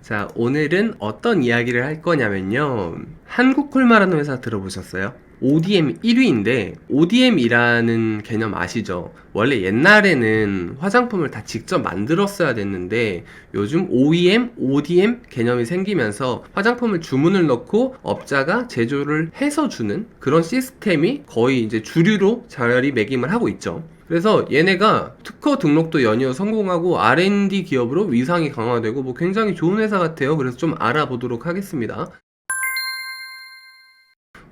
자, 오늘은 어떤 이야기를 할 거냐면요. 한국콜마라는 회사 들어보셨어요? ODM 1위인데, ODM이라는 개념 아시죠? 원래 옛날에는 화장품을 다 직접 만들었어야 됐는데, 요즘 OEM, ODM 개념이 생기면서 화장품을 주문을 넣고 업자가 제조를 해서 주는 그런 시스템이 거의 이제 주류로 자리매김을 하고 있죠. 그래서 얘네가 특허 등록도 연이어 성공하고 R&D 기업으로 위상이 강화되고 뭐 굉장히 좋은 회사 같아요. 그래서 좀 알아보도록 하겠습니다.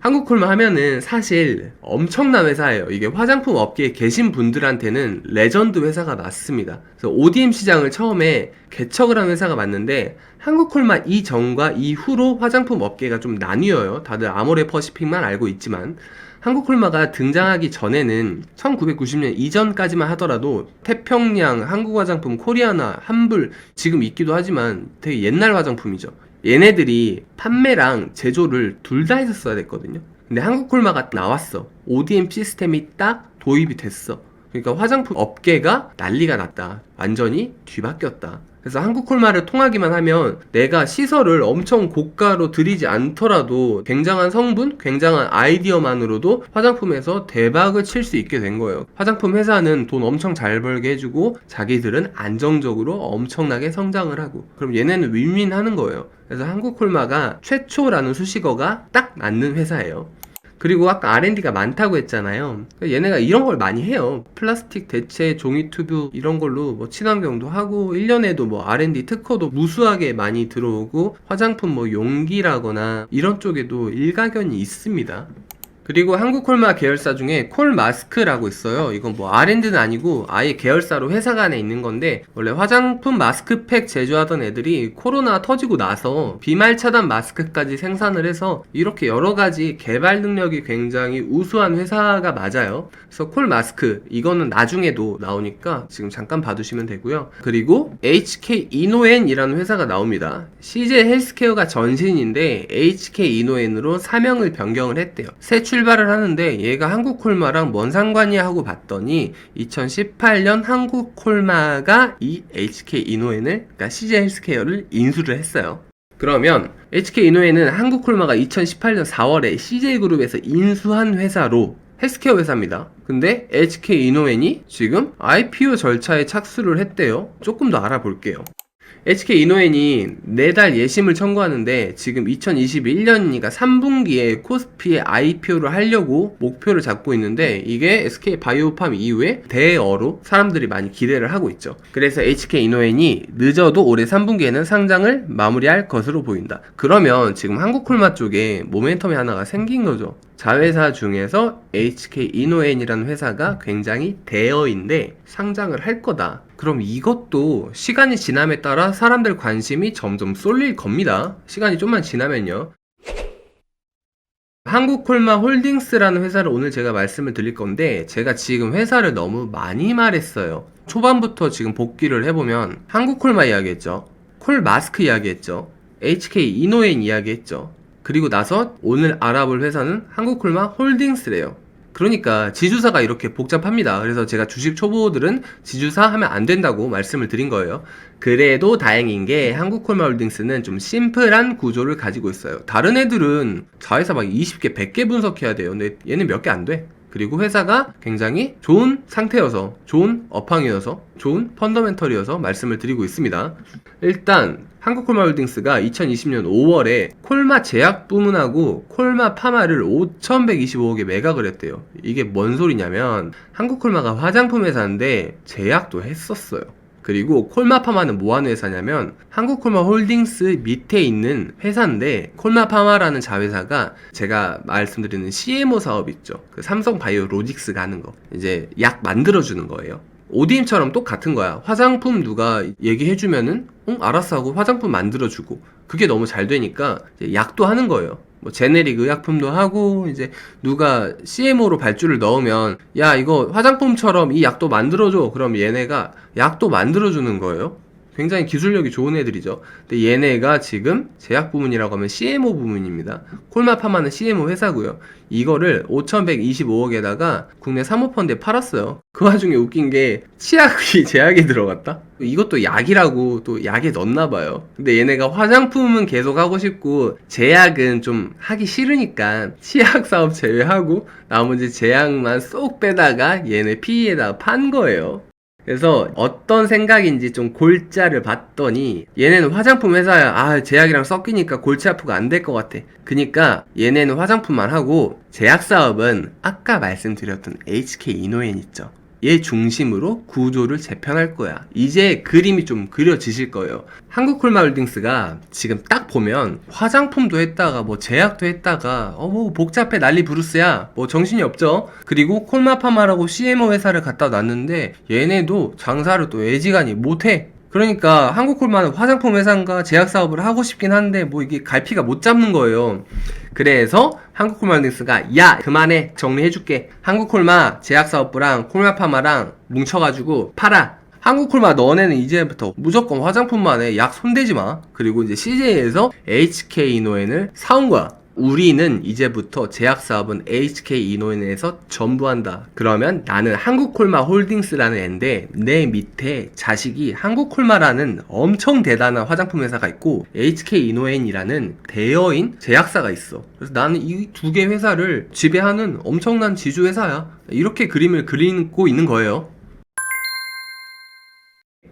한국콜마 하면은 사실 엄청난 회사예요. 이게 화장품 업계에 계신 분들한테는 레전드 회사가 맞습니다. 그래서 ODM 시장을 처음에 개척을 한 회사가 맞는데, 한국콜마 이전과 이후로 화장품 업계가 좀 나뉘어요. 다들 아모레퍼시픽만 알고 있지만, 한국콜마가 등장하기 전에는 1990년 이전까지만 하더라도 태평양, 한국화장품, 코리아나, 한불, 지금 있기도 하지만 되게 옛날 화장품이죠. 얘네들이 판매랑 제조를 둘 다 했었어야 됐거든요. 근데 한국콜마가 나왔어. ODM 시스템이 딱 도입이 됐어. 그러니까 화장품 업계가 난리가 났다. 완전히 뒤바뀌었다. 그래서 한국콜마를 통하기만 하면 내가 시설을 엄청 고가로 들이지 않더라도 굉장한 성분, 굉장한 아이디어만으로도 화장품에서 대박을 칠 수 있게 된 거예요. 화장품 회사는 돈 엄청 잘 벌게 해주고 자기들은 안정적으로 엄청나게 성장을 하고, 그럼 얘네는 윈윈 하는 거예요. 그래서 한국콜마가 최초라는 수식어가 딱 맞는 회사예요. 그리고 아까 R&D가 많다고 했잖아요. 얘네가 이런 걸 많이 해요. 플라스틱 대체, 종이 튜브 이런 걸로 뭐 친환경도 하고, 1년에도 뭐 R&D 특허도 무수하게 많이 들어오고, 화장품 뭐 용기라거나 이런 쪽에도 일가견이 있습니다. 그리고 한국콜마 계열사 중에 콜마스크라고 있어요. 이건 뭐 R&D는 아니고 아예 계열사로 회사가 안에 있는 건데, 원래 화장품 마스크팩 제조하던 애들이 코로나 터지고 나서 비말 차단 마스크까지 생산을 해서 이렇게 여러 가지 개발 능력이 굉장히 우수한 회사가 맞아요. 그래서 콜마스크 이거는 나중에도 나오니까 지금 잠깐 봐두시면 되고요. 그리고 HK 이노엔이라는 회사가 나옵니다. CJ 헬스케어가 전신인데 HK 이노엔으로 사명을 변경을 했대요. 새 출발을 하는데 얘가 한국콜마랑 뭔 상관이야 하고 봤더니 2018년 한국콜마가 이 HK 이노엔을, 그러니까 CJ 헬스케어를 인수를 했어요. 그러면 HK 이노엔은 한국콜마가 2018년 4월에 CJ그룹에서 인수한 회사로 헬스케어 회사입니다. 근데 HK 이노엔이 지금 IPO 절차에 착수를 했대요. 조금 더 알아볼게요. HK 이노엔이 내달 예심을 청구하는데 지금 2021년이니까 3분기에 코스피에 IPO를 하려고 목표를 잡고 있는데, 이게 SK 바이오팜 이후에 대어로 사람들이 많이 기대를 하고 있죠. 그래서 HK 이노엔이 늦어도 올해 3분기에는 상장을 마무리할 것으로 보인다. 그러면 지금 한국콜마 쪽에 모멘텀이 하나가 생긴 거죠. 자회사 중에서 HK 이노엔이라는 회사가 굉장히 대어인데 상장을 할 거다. 그럼 이것도 시간이 지남에 따라 사람들 관심이 점점 쏠릴 겁니다. 시간이 좀만 지나면요. 한국콜마 홀딩스라는 회사를 오늘 제가 말씀을 드릴 건데, 제가 지금 회사를 너무 많이 말했어요. 초반부터 지금 복귀를 해보면 한국콜마 이야기했죠, 콜마스크 이야기했죠, HK 이노엔 이야기했죠. 그리고 나서 오늘 알아볼 회사는 한국콜마 홀딩스래요. 그러니까 지주사가 이렇게 복잡합니다. 그래서 제가 주식 초보들은 지주사 하면 안 된다고 말씀을 드린 거예요. 그래도 다행인 게 한국콜마 홀딩스는 좀 심플한 구조를 가지고 있어요. 다른 애들은 자회사 막 20개, 100개 분석해야 돼요. 근데 얘는 몇 개 안 돼. 그리고 회사가 굉장히 좋은 상태여서, 좋은 업황이어서, 좋은 펀더멘털이어서 말씀을 드리고 있습니다. 일단 한국콜마홀딩스가 2020년 5월에 콜마 제약 부문하고 콜마 파마를 5,125억에 매각을 했대요. 이게 뭔 소리냐면 한국콜마가 화장품 회사인데 제약도 했었어요. 그리고 콜마파마는 뭐하는 회사냐면 한국콜마홀딩스 밑에 있는 회사인데, 콜마파마라는 자회사가 제가 말씀드리는 CMO 사업 있죠, 그 삼성바이오로직스가 하는 거, 이제 약 만들어주는 거예요. ODM처럼 똑같은 거야. 화장품 누가 얘기해주면은 응 알았어 하고 화장품 만들어주고, 그게 너무 잘 되니까 이제 약도 하는 거예요. 뭐 제네릭 의약품도 하고, 이제 누가 CMO로 발주를 넣으면 야 이거 화장품처럼 이 약도 만들어줘, 그럼 얘네가 약도 만들어주는 거예요. 굉장히 기술력이 좋은 애들이죠. 근데 얘네가 지금 제약 부문이라고 하면 CMO 부문입니다. 콜마파마는 CMO 회사고요. 이거를 5,125억에다가 국내 사모펀드에 팔았어요. 그 와중에 웃긴 게 치약이 제약에 들어갔다? 이것도 약이라고 또 약에 넣었나봐요. 근데 얘네가 화장품은 계속 하고 싶고 제약은 좀 하기 싫으니까 치약 사업 제외하고 나머지 제약만 쏙 빼다가 얘네 PE에다가 판 거예요. 그래서 어떤 생각인지 좀 골자를 봤더니 얘네는 화장품 회사야. 아, 제약이랑 섞이니까 골치 아프고 안 될 것 같아. 그니까 얘네는 화장품만 하고 제약 사업은 아까 말씀드렸던 HK 이노엔 있죠. 얘 중심으로 구조를 재편할 거야. 이제 그림이 좀 그려지실 거예요. 한국콜마홀딩스가 지금 딱 보면 화장품도 했다가 뭐 제약도 했다가 뭐 복잡해 난리 부르스야. 뭐 정신이 없죠. 그리고 콜마파마라고 CMO 회사를 갖다 놨는데 얘네도 장사를 또 애지간히 못해. 그러니까 한국콜마는 화장품 회사인가 제약 사업을 하고 싶긴 한데 뭐 이게 갈피가 못 잡는 거예요. 그래서 한국콜마홀딩스가 야 그만해 정리해줄게. 한국콜마 제약사업부랑 콜마파마랑 뭉쳐가지고 팔아. 한국콜마 너네는 이제부터 무조건 화장품만 해. 약 손대지 마. 그리고 이제 CJ에서 HK 이노엔을 사온 거야. 우리는 이제부터 제약사업은 HK 이노엔에서 전부 한다. 그러면 나는 한국콜마 홀딩스라는 애인데 내 밑에 자식이 한국콜마라는 엄청 대단한 화장품 회사가 있고 HK 이노엔이라는 대여인 제약사가 있어. 그래서 나는 이 두 개 회사를 지배하는 엄청난 지주회사야. 이렇게 그림을 그리고 있는 거예요.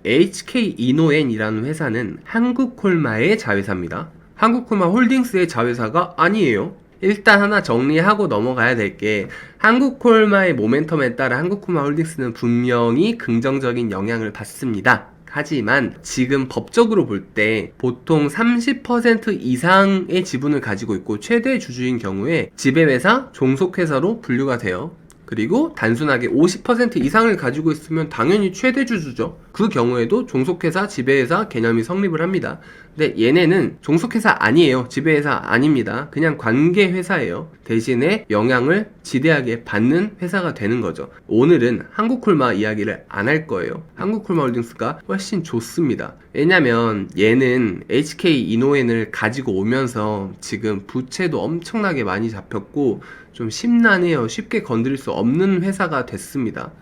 HK 이노엔이라는 회사는 한국콜마의 자회사입니다. 한국콜마 홀딩스의 자회사가 아니에요. 일단 하나 정리하고 넘어가야 될 게 한국콜마의 모멘텀에 따라 한국콜마 홀딩스는 분명히 긍정적인 영향을 받습니다. 하지만 지금 법적으로 볼 때 보통 30% 이상의 지분을 가지고 있고 최대 주주인 경우에 지배회사, 종속회사로 분류가 돼요. 그리고 단순하게 50% 이상을 가지고 있으면 당연히 최대 주주죠. 그 경우에도 종속회사, 지배회사 개념이 성립을 합니다. 근데 얘네는 종속회사 아니에요. 지배회사 아닙니다. 그냥 관계회사예요. 대신에 영향을 지대하게 받는 회사가 되는 거죠. 오늘은 한국콜마 이야기를 안 할 거예요. 한국콜마 홀딩스가 훨씬 좋습니다. 왜냐면 얘는 HK 이노엔을 가지고 오면서 지금 부채도 엄청나게 많이 잡혔고 좀 심란해요. 쉽게 건드릴 수 없는 회사가 됐습니다.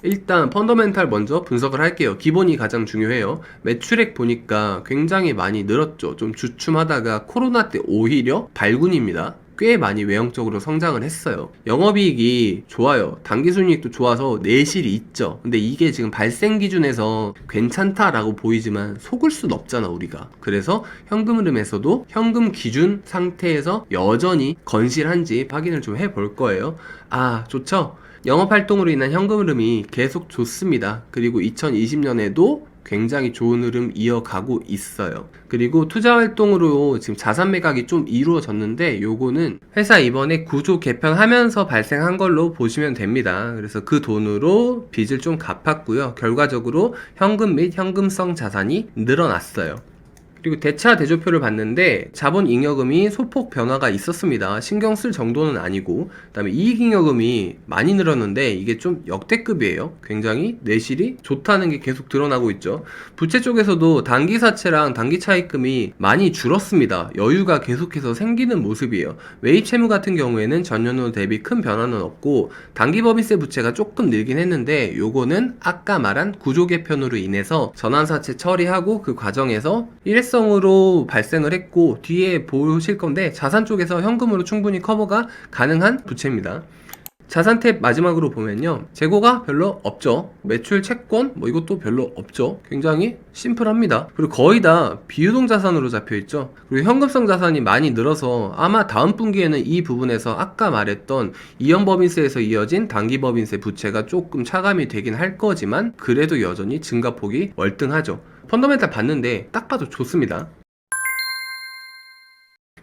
일단 펀더멘탈 먼저 분석을 할게요. 기본이 가장 중요해요. 매출액 보니까 굉장히 많이 늘었죠. 좀 주춤하다가 코로나 때 오히려 발군입니다. 꽤 많이 외형적으로 성장을 했어요. 영업이익이 좋아요. 당기순이익도 좋아서 내실이 있죠. 근데 이게 지금 발생 기준에서 괜찮다라고 보이지만 속을 순 없잖아 우리가. 그래서 현금 흐름에서도 현금 기준 상태에서 여전히 건실한지 확인을 좀 해볼 거예요. 아 좋죠? 영업활동으로 인한 현금 흐름이 계속 좋습니다. 그리고 2020년에도 굉장히 좋은 흐름 이어가고 있어요. 그리고 투자활동으로 지금 자산 매각이 좀 이루어졌는데 요거는 회사 이번에 구조 개편하면서 발생한 걸로 보시면 됩니다. 그래서 그 돈으로 빚을 좀 갚았고요. 결과적으로 현금 및 현금성 자산이 늘어났어요. 그리고 대차 대조표를 봤는데 자본잉여금이 소폭 변화가 있었습니다. 신경 쓸 정도는 아니고, 그 다음에 이익잉여금이 많이 늘었는데 이게 좀 역대급이에요. 굉장히 내실이 좋다는 게 계속 드러나고 있죠. 부채 쪽에서도 단기사채랑 단기차입금이 많이 줄었습니다. 여유가 계속해서 생기는 모습이에요. 매입채무 같은 경우에는 전년도 대비 큰 변화는 없고 단기법인세 부채가 조금 늘긴 했는데 요거는 아까 말한 구조 개편으로 인해서 전환사채 처리하고 그 과정에서 일회성으로 발생을 했고 뒤에 보실 건데 자산 쪽에서 현금으로 충분히 커버가 가능한 부채입니다. 자산 탭 마지막으로 보면요, 재고가 별로 없죠. 매출 채권 뭐 이것도 별로 없죠. 굉장히 심플합니다. 그리고 거의 다 비유동 자산으로 잡혀 있죠. 그리고 현금성 자산이 많이 늘어서 아마 다음 분기에는 이 부분에서 아까 말했던 이연법인세에서 이어진 단기법인세 부채가 조금 차감이 되긴 할 거지만 그래도 여전히 증가폭이 월등하죠. 펀더멘탈 봤는데 딱 봐도 좋습니다.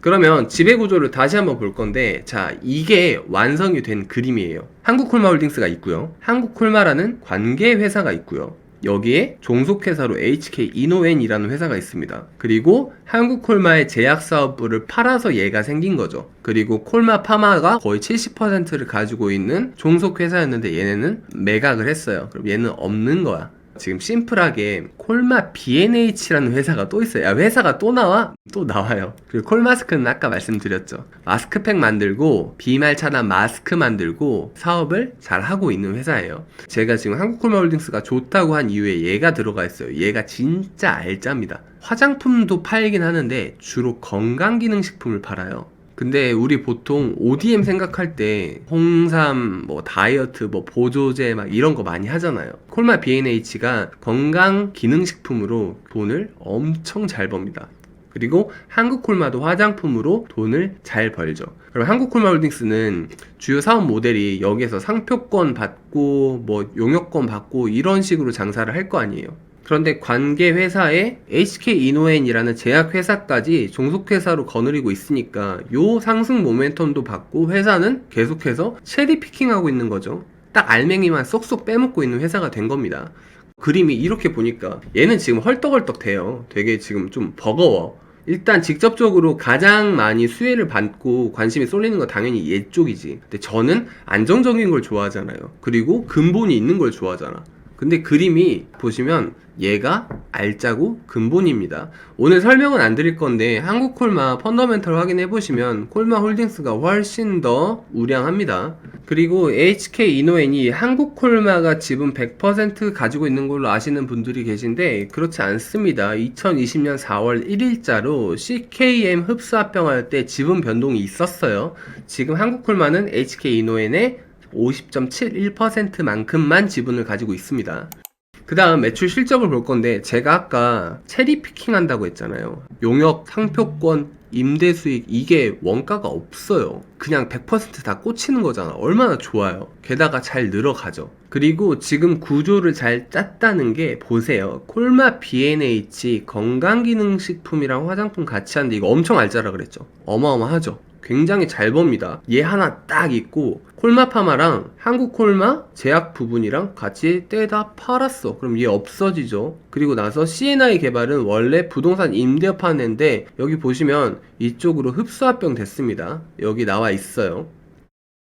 그러면 지배구조를 다시 한번 볼 건데, 자, 이게 완성이 된 그림이에요. 한국콜마홀딩스가 있고요, 한국콜마라는 관계회사가 있고요, 여기에 종속회사로 HK 이노엔이라는 회사가 있습니다. 그리고 한국콜마의 제약사업부를 팔아서 얘가 생긴 거죠. 그리고 콜마 파마가 거의 70%를 가지고 있는 종속회사였는데 얘네는 매각을 했어요. 그럼 얘는 없는 거야. 지금 심플하게 콜마 B&H라는 회사가 또 있어요. 야, 회사가 또 나와? 또 나와요. 그리고 콜마스크는 아까 말씀드렸죠. 마스크팩 만들고 비말 차단 마스크 만들고 사업을 잘 하고 있는 회사예요. 제가 지금 한국콜마홀딩스가 좋다고 한 이유에 얘가 들어가 있어요. 얘가 진짜 알짜입니다. 화장품도 팔긴 하는데 주로 건강기능식품을 팔아요. 근데 우리 보통 ODM 생각할 때 홍삼, 뭐 다이어트, 뭐 보조제 막 이런 거 많이 하잖아요. 콜마 B&H가 건강 기능식품으로 돈을 엄청 잘 법니다. 그리고 한국콜마도 화장품으로 돈을 잘 벌죠. 그럼 한국콜마홀딩스는 주요 사업 모델이 여기에서 상표권 받고 뭐 용역권 받고 이런 식으로 장사를 할 거 아니에요. 그런데 관계 회사에 HK이노엔이라는 제약회사까지 종속회사로 거느리고 있으니까 요 상승 모멘텀도 받고 회사는 계속해서 체리 피킹하고 있는 거죠. 딱 알맹이만 쏙쏙 빼먹고 있는 회사가 된 겁니다. 그림이 이렇게 보니까 얘는 지금 헐떡헐떡 돼요. 되게 지금 좀 버거워. 일단 직접적으로 가장 많이 수혜를 받고 관심이 쏠리는 건 당연히 얘 쪽이지. 근데 저는 안정적인 걸 좋아하잖아요. 그리고 근본이 있는 걸 좋아하잖아. 근데 그림이 보시면 얘가 알짜고 근본입니다. 오늘 설명은 안 드릴 건데 한국콜마 펀더멘털 확인해 보시면 콜마홀딩스가 훨씬 더 우량합니다. 그리고 HK이노엔이 한국콜마가 지분 100% 가지고 있는 걸로 아시는 분들이 계신데 그렇지 않습니다. 2020년 4월 1일자로 CKM 흡수 합병할 때 지분 변동이 있었어요. 지금 한국콜마는 HK이노엔의 50.71%만큼만 지분을 가지고 있습니다. 그 다음 매출 실적을 볼 건데 제가 아까 체리 피킹 한다고 했잖아요. 용역, 상표권, 임대 수익 이게 원가가 없어요. 그냥 100% 다 꽂히는 거잖아. 얼마나 좋아요. 게다가 잘 늘어가죠. 그리고 지금 구조를 잘 짰다는 게 보세요. 콜마 B&H 건강기능식품이랑 화장품 같이 하는데 이거 엄청 알짜라 그랬죠. 어마어마하죠. 굉장히 잘 법니다. 얘 하나 딱 있고 콜마파마랑 한국콜마 제약 부분이랑 같이 떼다 팔았어. 그럼 얘 없어지죠. 그리고 나서 C&I 개발은 원래 부동산 임대업 하는데 여기 보시면 이쪽으로 흡수합병 됐습니다. 여기 나와 있어요.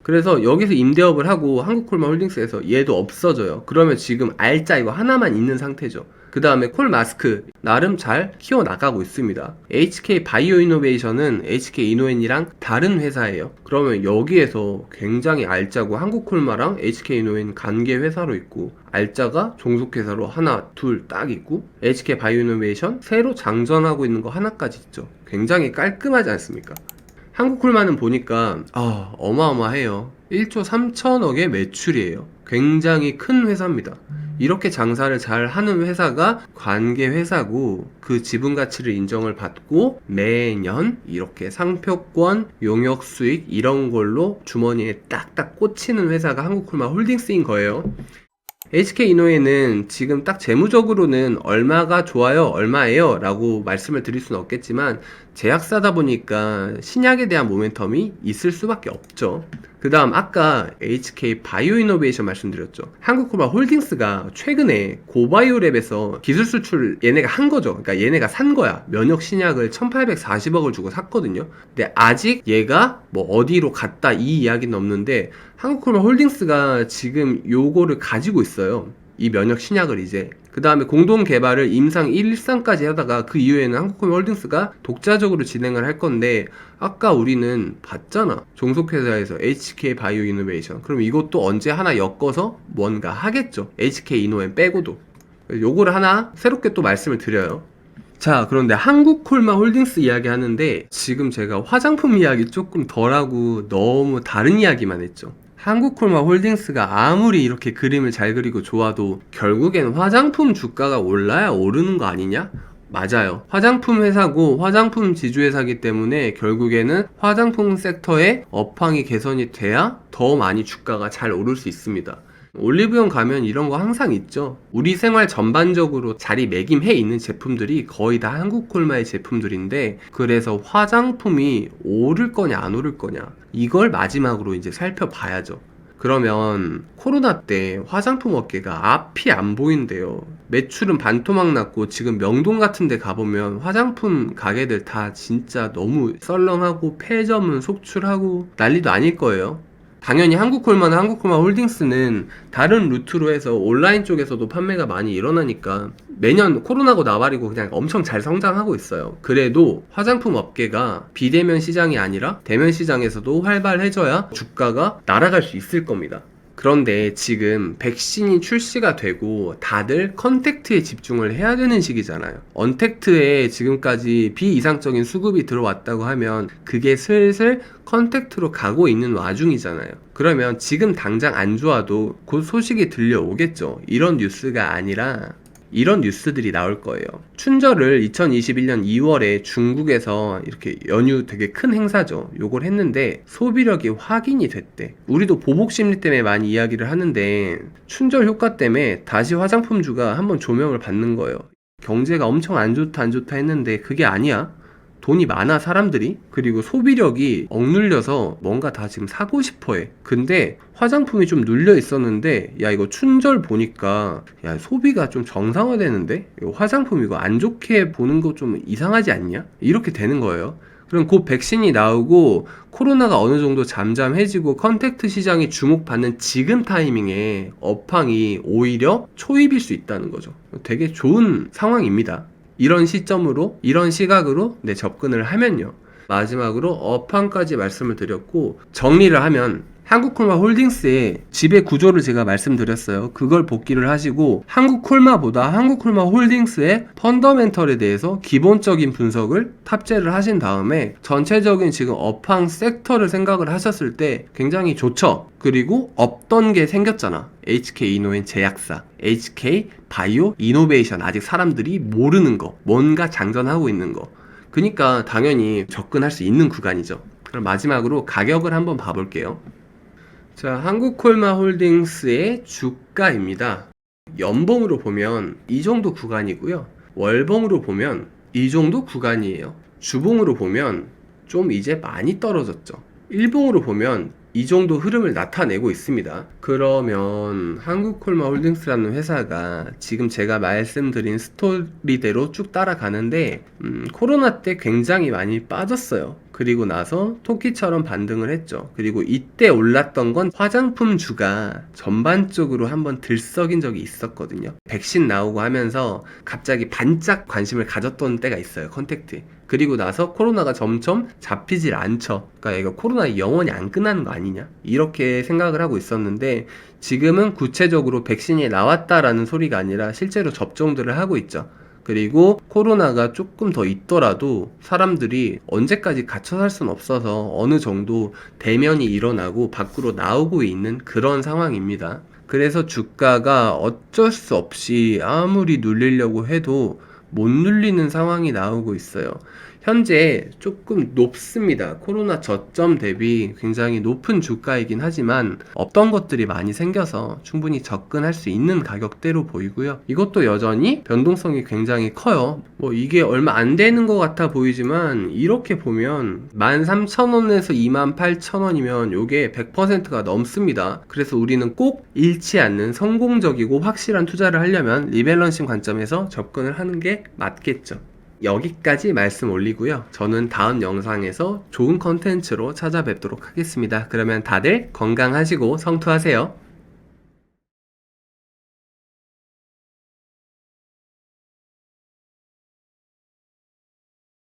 그래서 여기서 임대업을 하고 한국콜마홀딩스에서 얘도 없어져요. 그러면 지금 알짜 이거 하나만 있는 상태죠. 그 다음에 콜마스크 나름 잘 키워나가고 있습니다. HK바이오이노베이션은 HK이노엔이랑 다른 회사예요. 그러면 여기에서 굉장히 알짜고 한국콜마랑 HK이노엔 관계 회사로 있고 알짜가 종속회사로 하나 둘 딱 있고 HK바이오이노베이션 새로 장전하고 있는 거 하나까지 있죠. 굉장히 깔끔하지 않습니까? 한국콜마는 보니까 어마어마해요. 1조 3천억의 매출이에요. 굉장히 큰 회사입니다. 이렇게 장사를 잘 하는 회사가 관계 회사고 그 지분 가치를 인정을 받고 매년 이렇게 상표권, 용역 수익 이런 걸로 주머니에 딱딱 꽂히는 회사가 한국콜마 홀딩스인 거예요. HK이노엔은 지금 딱 재무적으로는 얼마가 좋아요, 얼마예요 라고 말씀을 드릴 수는 없겠지만 제약사다 보니까 신약에 대한 모멘텀이 있을 수밖에 없죠. 그 다음 아까 HK바이오이노베이션 말씀드렸죠. 한국콜마 홀딩스가 최근에 고바이오랩에서 기술 수출 얘네가 한 거죠. 그러니까 얘네가 산 거야. 면역 신약을 1840억을 주고 샀거든요. 근데 아직 얘가 뭐 어디로 갔다 이 이야기는 없는데 한국콜마 홀딩스가 지금 요거를 가지고 있어요. 이 면역 신약을 이제 그 다음에 공동 개발을 임상 1상까지 하다가 그 이후에는 한국콜마 홀딩스가 독자적으로 진행을 할 건데 아까 우리는 봤잖아. 종속회사에서 HK바이오이노베이션. 그럼 이것도 언제 하나 엮어서 뭔가 하겠죠. HK이노엔 빼고도. 요거를 하나 새롭게 또 말씀을 드려요. 자, 그런데 한국콜마 홀딩스 이야기 하는데 지금 제가 화장품 이야기 조금 덜하고 너무 다른 이야기만 했죠. 한국콜마 홀딩스가 아무리 이렇게 그림을 잘 그리고 좋아도 결국엔 화장품 주가가 올라야 오르는 거 아니냐? 맞아요. 화장품 회사고 화장품 지주회사기 때문에 결국에는 화장품 섹터의 업황이 개선이 돼야 더 많이 주가가 잘 오를 수 있습니다. 올리브영 가면 이런 거 항상 있죠. 우리 생활 전반적으로 자리매김해 있는 제품들이 거의 다 한국콜마의 제품들인데 그래서 화장품이 오를 거냐 안 오를 거냐 이걸 마지막으로 이제 살펴봐야죠. 그러면 코로나 때 화장품 업계가 앞이 안 보인대요. 매출은 반토막 났고 지금 명동 같은 데 가보면 화장품 가게들 다 진짜 너무 썰렁하고 폐점은 속출하고 난리도 아닐 거예요. 당연히 한국콜마나 한국콜마 홀딩스는 다른 루트로 해서 온라인 쪽에서도 판매가 많이 일어나니까 매년 코로나고 나발이고 그냥 엄청 잘 성장하고 있어요. 그래도 화장품 업계가 비대면 시장이 아니라 대면 시장에서도 활발해져야 주가가 날아갈 수 있을 겁니다. 그런데 지금 백신이 출시가 되고 다들 컨택트에 집중을 해야 되는 시기잖아요. 언택트에 지금까지 비이상적인 수급이 들어왔다고 하면 그게 슬슬 컨택트로 가고 있는 와중이잖아요. 그러면 지금 당장 안 좋아도 곧 소식이 들려오겠죠. 이런 뉴스가 아니라 이런 뉴스들이 나올 거예요. 춘절을 2021년 2월에 중국에서 이렇게 연휴 되게 큰 행사죠. 요걸 했는데 소비력이 확인이 됐대. 우리도 보복 심리 때문에 많이 이야기를 하는데 춘절 효과 때문에 다시 화장품주가 한번 조명을 받는 거예요. 경제가 엄청 안 좋다 했는데 그게 아니야. 돈이 많아 사람들이. 그리고 소비력이 억눌려서 뭔가 다 지금 사고 싶어해. 근데 화장품이 좀 눌려 있었는데 야 이거 춘절 보니까 야 소비가 좀 정상화되는데 이거 화장품 이거 안 좋게 보는 거 좀 이상하지 않냐? 이렇게 되는 거예요. 그럼 곧 백신이 나오고 코로나가 어느 정도 잠잠해지고 컨택트 시장이 주목받는 지금 타이밍에 업황이 오히려 초입일 수 있다는 거죠. 되게 좋은 상황입니다. 이런 시점으로, 이런 시각으로 접근을 하면요. 마지막으로 업황까지 말씀을 드렸고, 정리를 하면 한국콜마 홀딩스의 지배 구조를 제가 말씀드렸어요. 그걸 복기를 하시고 한국콜마보다 한국콜마 홀딩스의 펀더멘털에 대해서 기본적인 분석을 탑재를 하신 다음에 전체적인 지금 업황 섹터를 생각을 하셨을 때 굉장히 좋죠. 그리고 없던 게 생겼잖아. HK 이노엔 제약사, HK 바이오 이노베이션, 아직 사람들이 모르는 거, 뭔가 장전하고 있는 거. 그러니까 당연히 접근할 수 있는 구간이죠. 그럼 마지막으로 가격을 한번 봐볼게요. 자, 한국콜마 홀딩스의 주가입니다. 연봉으로 보면 이 정도 구간이고요. 월봉으로 보면 이 정도 구간이에요. 주봉으로 보면 좀 이제 많이 떨어졌죠. 일봉으로 보면 이 정도 흐름을 나타내고 있습니다. 그러면 한국콜마 홀딩스라는 회사가 지금 제가 말씀드린 스토리대로 쭉 따라가는데 코로나 때 굉장히 많이 빠졌어요. 그리고 나서 토끼처럼 반등을 했죠. 그리고 이때 올랐던 건 화장품주가 전반적으로 한번 들썩인 적이 있었거든요. 백신 나오고 하면서 갑자기 반짝 관심을 가졌던 때가 있어요. 컨택트에. 그리고 나서 코로나가 점점 잡히질 않죠. 그러니까 이거 코로나 영원히 안 끝나는 거 아니냐? 이렇게 생각을 하고 있었는데 지금은 구체적으로 백신이 나왔다라는 소리가 아니라 실제로 접종들을 하고 있죠. 그리고 코로나가 조금 더 있더라도 사람들이 언제까지 갇혀 살 수는 없어서 어느 정도 대면이 일어나고 밖으로 나오고 있는 그런 상황입니다. 그래서 주가가 어쩔 수 없이 아무리 눌리려고 해도 못 눌리는 상황이 나오고 있어요. 현재 조금 높습니다. 코로나 저점 대비 굉장히 높은 주가이긴 하지만 없던 것들이 많이 생겨서 충분히 접근할 수 있는 가격대로 보이고요. 이것도 여전히 변동성이 굉장히 커요. 뭐 이게 얼마 안 되는 것 같아 보이지만 이렇게 보면 13,000원에서 28,000원이면 요게 100%가 넘습니다. 그래서 우리는 꼭 잃지 않는 성공적이고 확실한 투자를 하려면 리밸런싱 관점에서 접근을 하는 게 맞겠죠. 여기까지 말씀 올리고요. 저는 다음 영상에서 좋은 컨텐츠로 찾아뵙도록 하겠습니다. 그러면 다들 건강하시고 성투하세요.